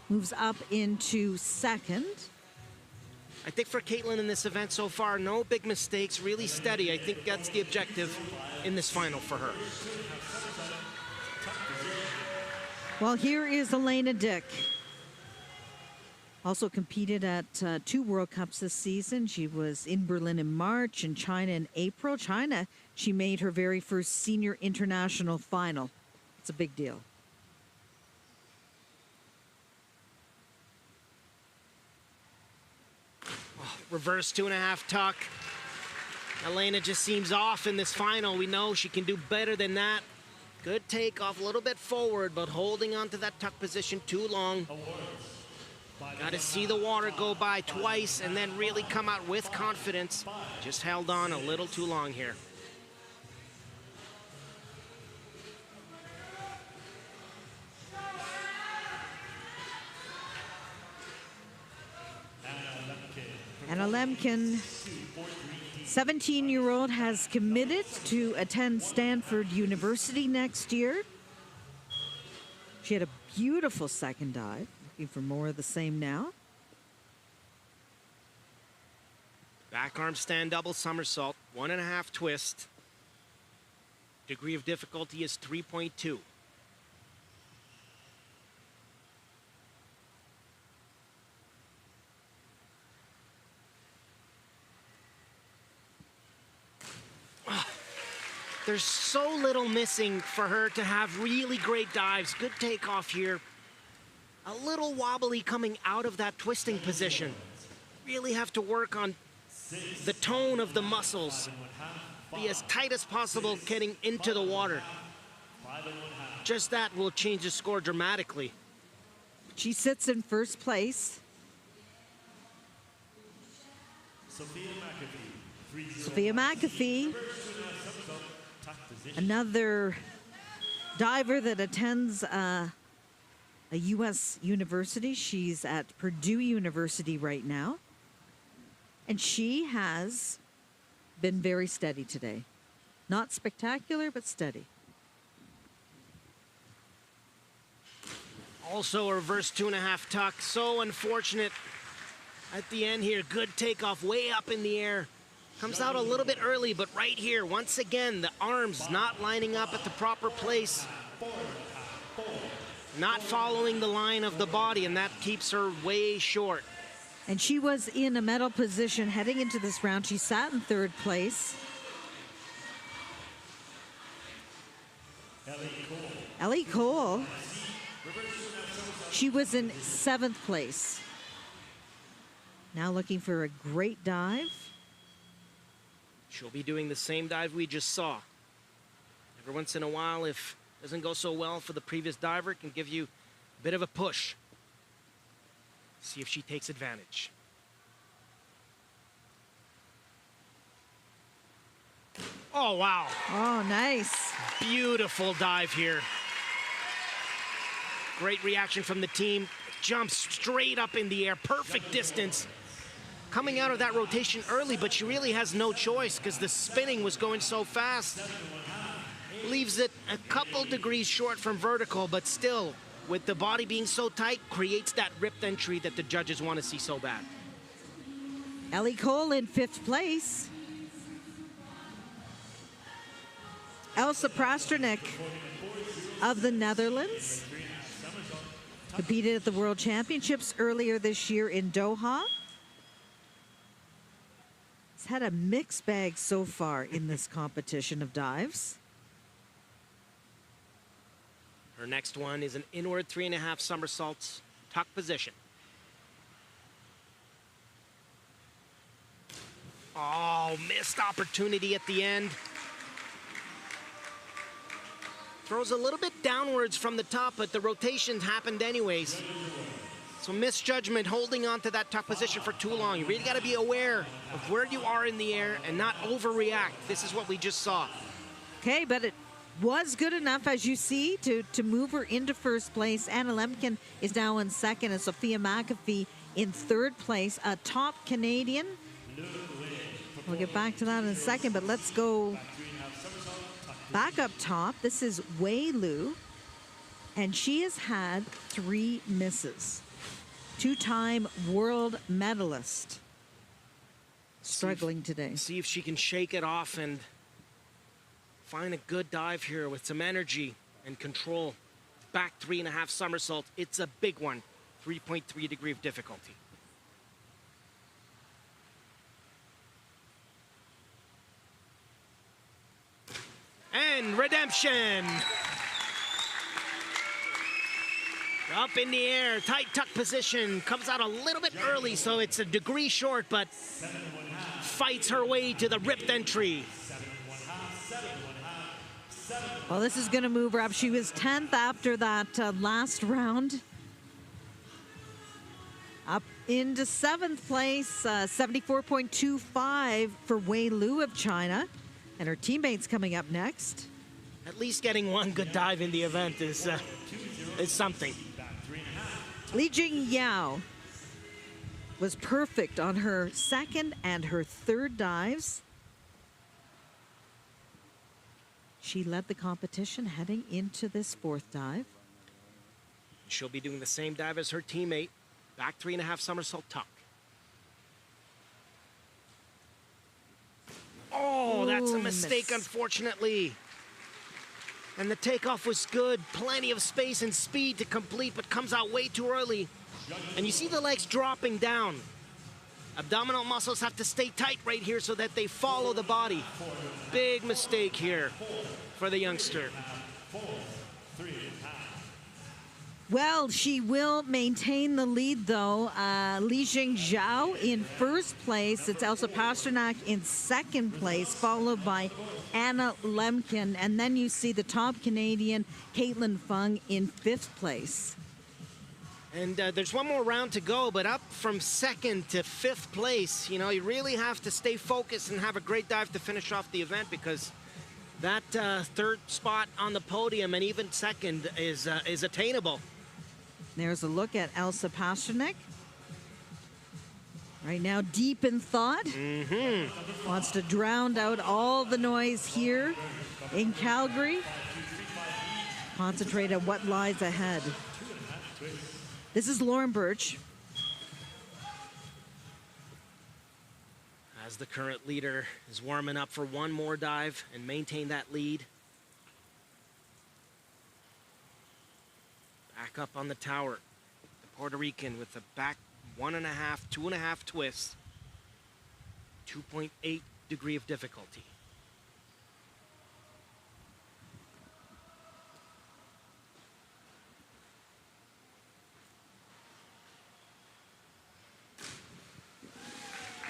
moves up into 2nd. I think for Caitlin in this event so far, no big mistakes, really steady. I think that's the objective in this final for her. Well, here is Elena Dick. Also competed at 2 World Cups this season. She was in Berlin in March and China in April. China, she made her very first senior international final. It's a big deal. Reverse 2.5 tuck. Elena just seems off in this final. We know she can do better than that. Good takeoff, a little bit forward, but holding on to that tuck position too long. Got to see the water go by twice and then really come out with confidence. Just held on a little too long here. Anna Lemkin, 17-year-old, has committed to attend Stanford University next year. She had a beautiful second dive. Looking for more of the same now. Back arm stand double somersault, 1.5 twist. Degree of difficulty is 3.2. There's so little missing for her to have really great dives. Good takeoff here. A little wobbly coming out of that twisting position. Really have to work on the tone of the muscles. Be as tight as possible getting into the water. Just that will change the score dramatically. She sits in first place. Sophia McAfee, another diver that attends a U.S. university. She's at Purdue University right now. And she has been very steady today. Not spectacular, but steady. Also a reverse 2.5 tuck. So unfortunate at the end here. Good takeoff way up in the air. Comes out a little bit early, but right here, once again, the arms not lining up at the proper place. Not following the line of the body, and that keeps her way short. And she was in a medal position heading into this round. She sat in third place. Ellie Cole. She was in 7th place. Now looking for a great dive. She'll be doing the same dive we just saw. Every once in a while, if it doesn't go so well for the previous diver, it can give you a bit of a push. See if she takes advantage. Oh, wow. Oh, nice. Beautiful dive here. Great reaction from the team. Jumps straight up in the air. Perfect distance. Coming out of that rotation early, but she really has no choice because the spinning was going so fast. Leaves it a couple degrees short from vertical, but still, with the body being so tight, creates that ripped entry that the judges want to see so bad. Ellie Cole in 5th place. Elsa Prasternik of the Netherlands competed at the World Championships earlier this year in Doha. Has had a mixed bag so far in this competition of dives. Her next one is an inward 3.5 somersaults, tuck position. Oh, missed opportunity at the end. Throws a little bit downwards from the top, but the rotations happened anyways. So misjudgment, holding on to that tuck position for too long. You really got to be aware of where you are in the air and not overreact. This is what we just saw. Okay, but it was good enough, as you see, to move her into first place. Anna Lemkin is now in 2nd, and Sophia McAfee in 3rd place. A top Canadian. We'll get back to that in a second, but let's go back up top. This is Wei Lu, and she has had 3 misses. 2-time world medalist. Struggling today. See if she can shake it off and find a good dive here with some energy and control. Back 3.5 somersault. It's a big one. 3.3 degree of difficulty. And redemption. Up in the air, tight tuck position. Comes out a little bit early, so it's a degree short, but fights her way to the ripped entry. Well, this is going to move her up. She was 10th after that last round. Up into 7th place, 74.25 for Wei Lu of China. And her teammates coming up next. At least getting one good dive in the event is something. Li Jing Yao, was perfect on her second and her third dives. She led the competition heading into this fourth dive. She'll be doing the same dive as her teammate. Back 3.5 somersault tuck. Oh, that's a mistake, unfortunately. And the takeoff was good. Plenty of space and speed to complete, but comes out way too early. And you see the legs dropping down. Abdominal muscles have to stay tight right here so that they follow the body. Big mistake here for the youngster. Well, she will maintain the lead, though. Li-Jing Zhao in first place. It's Elsa Pasternak in second place, followed by Anna Lemkin. And then you see the top Canadian, Caitlin Fung, in fifth place. And there's one more round to go, but up from second to fifth place, you know, you really have to stay focused and have a great dive to finish off the event, because that third spot on the podium and even second is attainable. There's a look at Elsa Pasternak. Right now, deep in thought. Wants to drown out all the noise here in Calgary. Concentrate on what lies ahead. This is Lauren Birch. As the current leader is warming up for one more dive and maintain that lead. Back up on the tower. The Puerto Rican with the back 1.5, 2.5 twists. 2.8 degree of difficulty.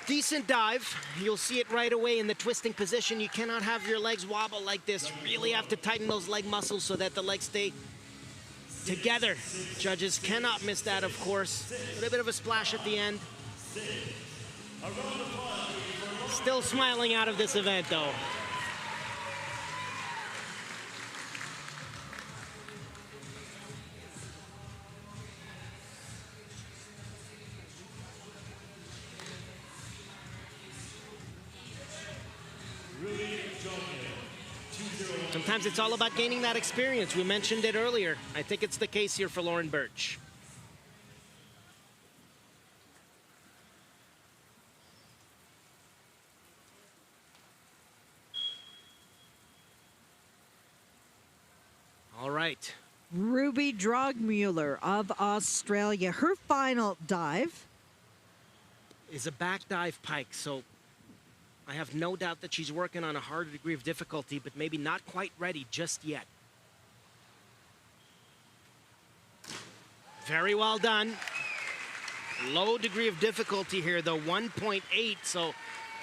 Decent dive. You'll see it right away in the twisting position. You cannot have your legs wobble like this. Really have to tighten those leg muscles so that the legs stay together. Judges cannot miss that, of course. A little bit of a splash at the end. Still smiling out of this event, though. Sometimes it's all about gaining that experience. We mentioned it earlier. I think it's the case here for Lauren Birch. All right. Ruby Drogmuller of Australia. Her final dive is a back dive pike, so I have no doubt that she's working on a harder degree of difficulty, but maybe not quite ready just yet. Very well done. Low degree of difficulty here, though, 1.8, so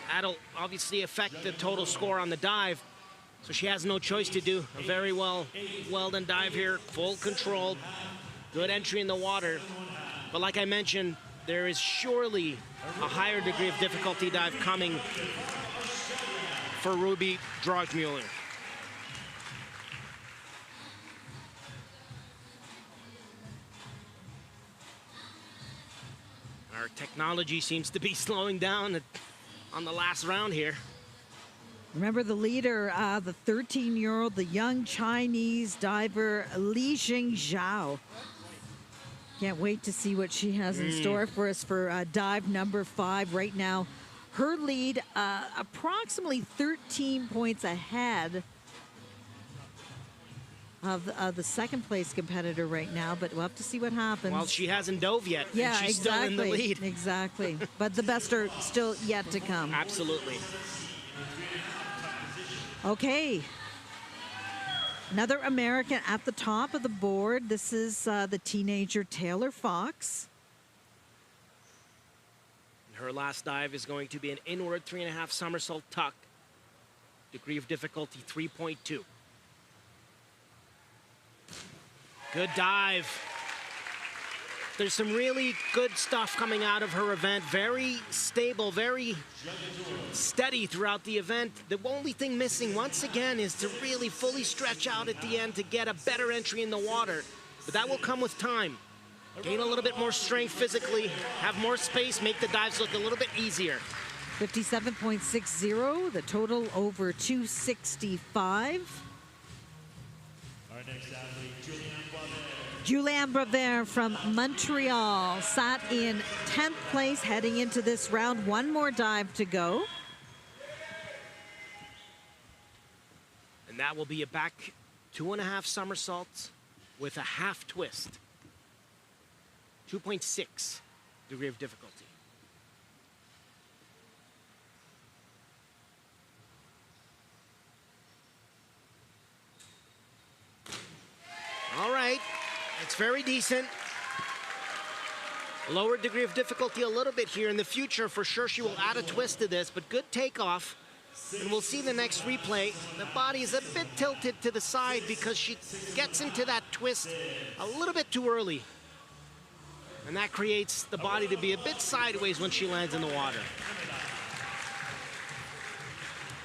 that'll obviously affect the total score on the dive. So she has no choice to do a very well done dive here, full control, good entry in the water. But like I mentioned, there is surely a higher degree of difficulty dive coming for Ruby Drogmuller. Our technology seems to be slowing down on the last round here. Remember the leader, the 13-year-old, the young Chinese diver, Li-Jing Zhao. Can't wait to see what she has in store for us for dive number 5 right now. Her lead approximately 13 points ahead of the second place competitor right now, but we'll have to see what happens. Well, she hasn't dove yet. Yeah, and she's exactly. Still in the lead. Exactly. But the best are still yet to come. Absolutely. Okay. Another American at the top of the board. This is the teenager Taylor Fox. Her last dive is going to be an inward 3.5 somersault tuck. Degree of difficulty 3.2. Good dive. There's some really good stuff coming out of her event. Very stable, very steady throughout the event. The only thing missing, once again, is to really fully stretch out at the end to get a better entry in the water. But that will come with time. gain a little bit more strength physically, have more space, make the dives look a little bit easier. 57.60, the total over 265. Our next athlete, Julianne Bravert from Montreal sat in 10th place heading into this round. One more dive to go. And that will be a back 2.5 somersaults with a half twist. 2.6 degree of difficulty. All right, it's very decent. Lower degree of difficulty a little bit here. In the future, for sure, she will add a twist to this, but good takeoff. And we'll see the next replay. The body is a bit tilted to the side because she gets into that twist a little bit too early. And that creates the body to be a bit sideways when she lands in the water.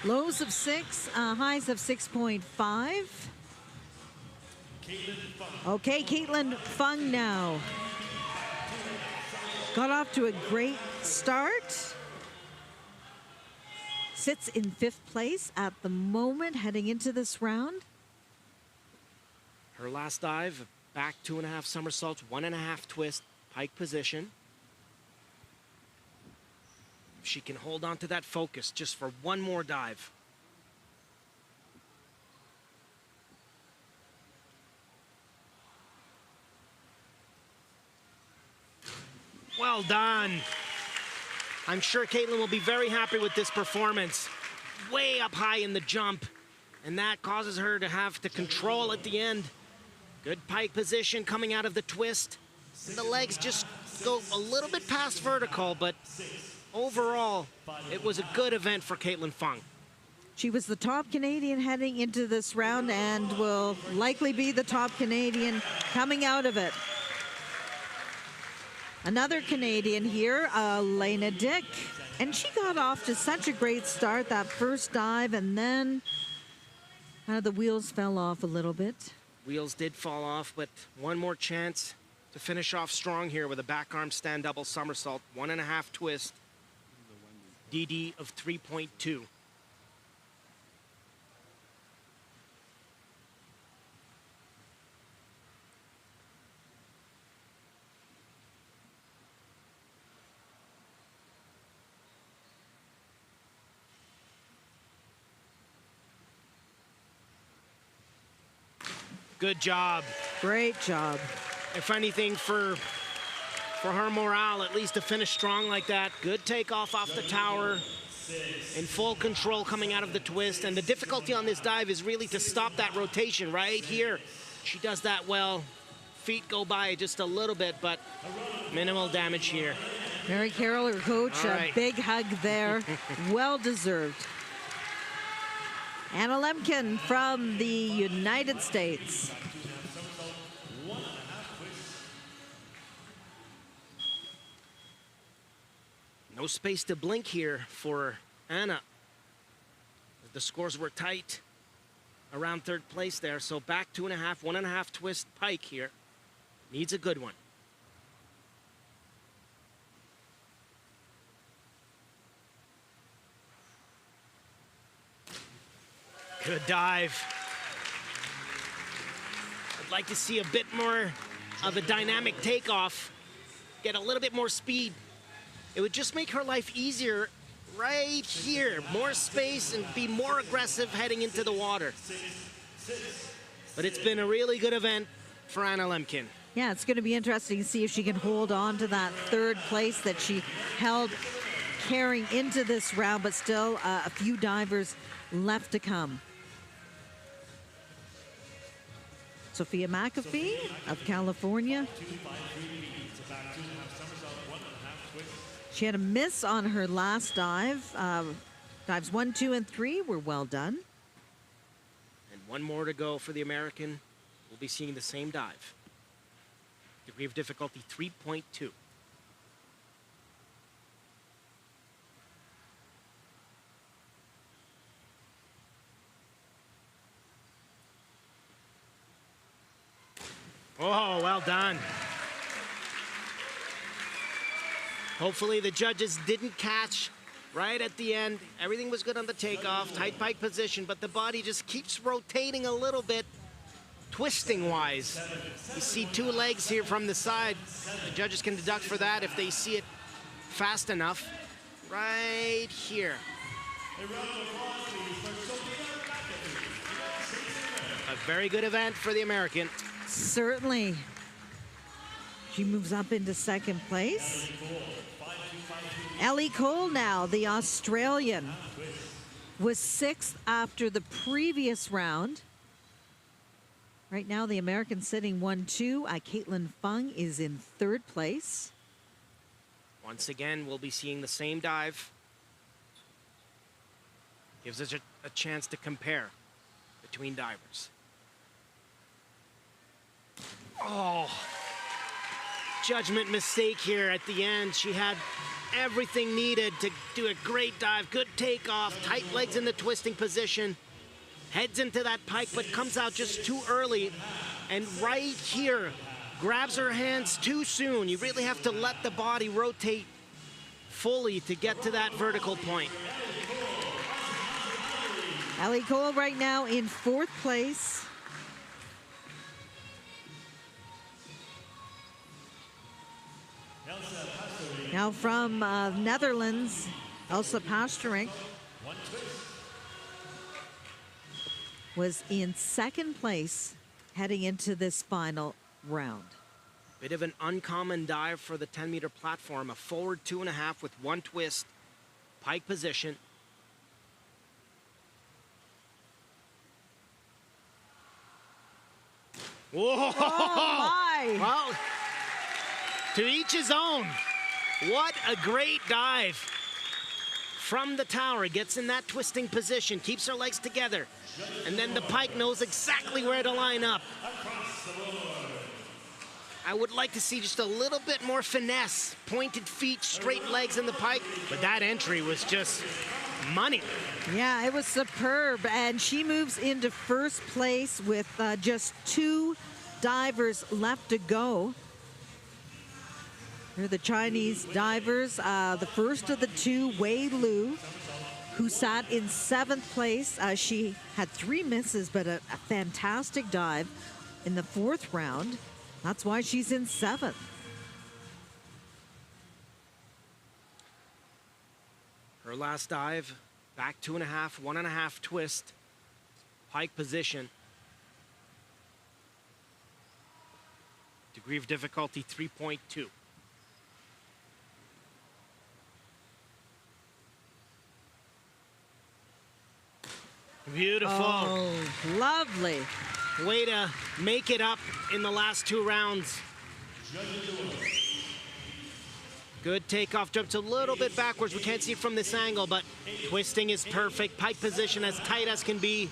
Lows of 6, highs of 6.5. Okay, Caitlin Fung now. Got off to a great start. Sits in 5th place at the moment heading into this round. Her last dive, back 2.5 somersaults, 1.5 twist, pike position. If she can hold on to that focus just for one more dive. Well done. I'm sure Caitlin will be very happy with this performance. Way up high in the jump, and that causes her to have to control at the end. Good pike position coming out of the twist. And the legs just go a little bit past vertical, but overall, it was a good event for Caitlin Fung. She was the top Canadian heading into this round and will likely be the top Canadian coming out of it. Another Canadian here, Lena Dick. And she got off to such a great start that first dive, and then the wheels fell off a little bit. Wheels did fall off, but one more chance to finish off strong here with a back arm stand double somersault, 1.5 twist, DD of 3.2. Good job. Great job. If anything, for her morale, at least to finish strong like that. Good takeoff off the tower. In full control coming out of the twist. And the difficulty on this dive is really to stop that rotation right here. She does that well. Feet go by just a little bit, but minimal damage here. Mary Carroll, her coach, right. A big hug there. Well deserved. Anna Lemkin from the United States. No space to blink here for Anna. The scores were tight around 3rd place there. So back 2.5, 1.5 twist pike here. Needs a good one. Good dive. I'd like to see a bit more of a dynamic takeoff. Get a little bit more speed. It would just make her life easier right here. More space and be more aggressive heading into the water. But it's been a really good event for Anna Lemkin. Yeah, it's going to be interesting to see if she can hold on to that 3rd place that she held carrying into this round, but still a few divers left to come. Sophia McAfee of California. She had a miss on her last dive. Dives 1, 2, and 3 were well done. And one more to go for the American. We'll be seeing the same dive. Degree of difficulty 3.2. Oh, well done. Hopefully the judges didn't catch right at the end. Everything was good on the takeoff, tight pike position, but the body just keeps rotating a little bit, twisting-wise. You see 2 legs here from the side. The judges can deduct for that if they see it fast enough. Right here. A very good event for the American. Certainly. She moves up into second place. Ellie Cole now, the Australian, was 6th after the previous round. Right now, the American sitting 1-2. Caitlin Fung is in 3rd place. Once again, we'll be seeing the same dive. Gives us a chance to compare between divers. Oh, judgment mistake here at the end. She had everything needed to do a great dive. Good takeoff, tight legs in the twisting position. Heads into that pike, but comes out just too early. And right here, grabs her hands too soon. You really have to let the body rotate fully to get to that vertical point. Ellie Cole right now in 4th place. Now from Netherlands, Elsa Pasterink was in 2nd place heading into this final round. Bit of an uncommon dive for the 10-meter platform. A forward 2.5 with 1 twist, pike position. Whoa! Oh my! Well, to each his own. What a great dive. From the tower, gets in that twisting position, keeps her legs together, and then the pike knows exactly where to line up. I would like to see just a little bit more finesse, pointed feet, straight legs in the pike, but that entry was just money. Yeah, it was superb, and she moves into 1st place with just 2 divers left to go. Here are the Chinese divers. The first of the 2, Wei Lu, who sat in 7th place. She had 3 misses, but a fantastic dive in the 4th round. That's why she's in 7th. Her last dive, back 2.5, 1.5 twist, pike position. Degree of difficulty 3.2. Beautiful. Oh, lovely. Way to make it up in the last 2 rounds. Good takeoff, jumps a little bit backwards. We can't see it from this angle, but twisting is perfect. Pike position as tight as can be.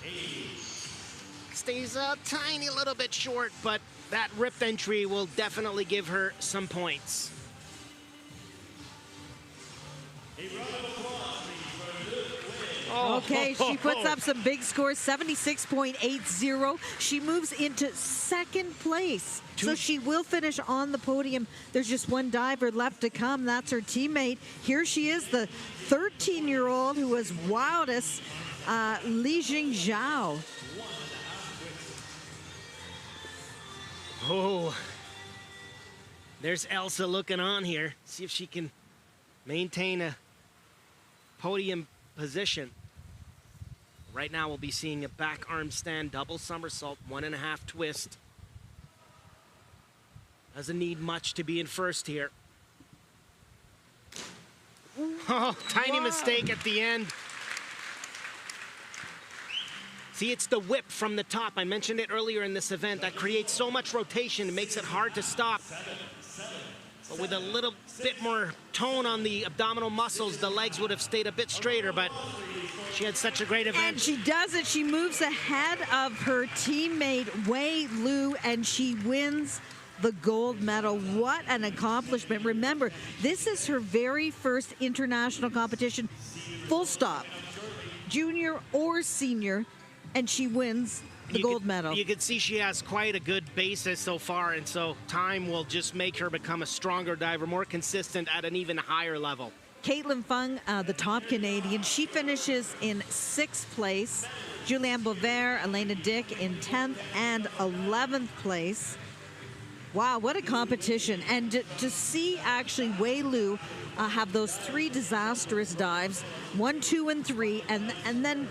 Stays a tiny little bit short, but that ripped entry will definitely give her some points. Okay, she puts up some big scores, 76.80. She moves into 2nd place, so she will finish on the podium. There's just 1 diver left to come. That's her teammate. Here she is, the 13-year-old who was wildest, Li Jing Zhao. Oh, there's Elsa looking on here. See if she can maintain a podium position. Right now we'll be seeing a back arm stand, double somersault, 1.5 twist. Doesn't need much to be in 1st here. Oh, tiny mistake at the end. See, it's the whip from the top. I mentioned it earlier in this event. That creates so much rotation, it makes it hard to stop. But with a little bit more tone on the abdominal muscles, the legs would have stayed a bit straighter, but she had such a great event. And she does it. She moves ahead of her teammate, Wei Lu, and she wins the gold medal. What an accomplishment. Remember, this is her very first international competition, full stop, junior or senior, and she wins the gold medal. You can see she has quite a good basis so far, and so time will just make her become a stronger diver, more consistent at an even higher level. Caitlin Fung, the top Canadian, she finishes in 6th place. Julianne Bovair, Elena Dick in 10th and 11th place. Wow, what a competition. And to see actually Wei Lu have those 3 disastrous dives, 1, 2, and 3, and then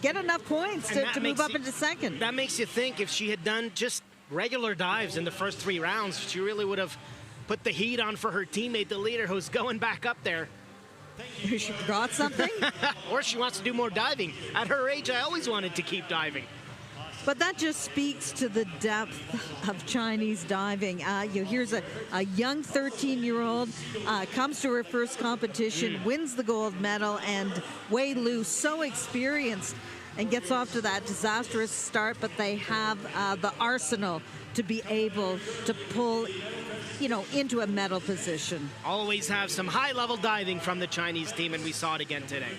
get enough points to move up into second. That makes you think if she had done just regular dives in the first 3 rounds, she really would have put the heat on for her teammate, the leader, who's going back up there. She forgot something? Or she wants to do more diving. At her age, I always wanted to keep diving. But that just speaks to the depth of Chinese diving. Here's a young 13-year-old, comes to her first competition, wins the gold medal, and Wei Lu, so experienced, and gets off to that disastrous start, but they have the arsenal to be able to pull, into a medal position. Always have some high-level diving from the Chinese team, and we saw it again today.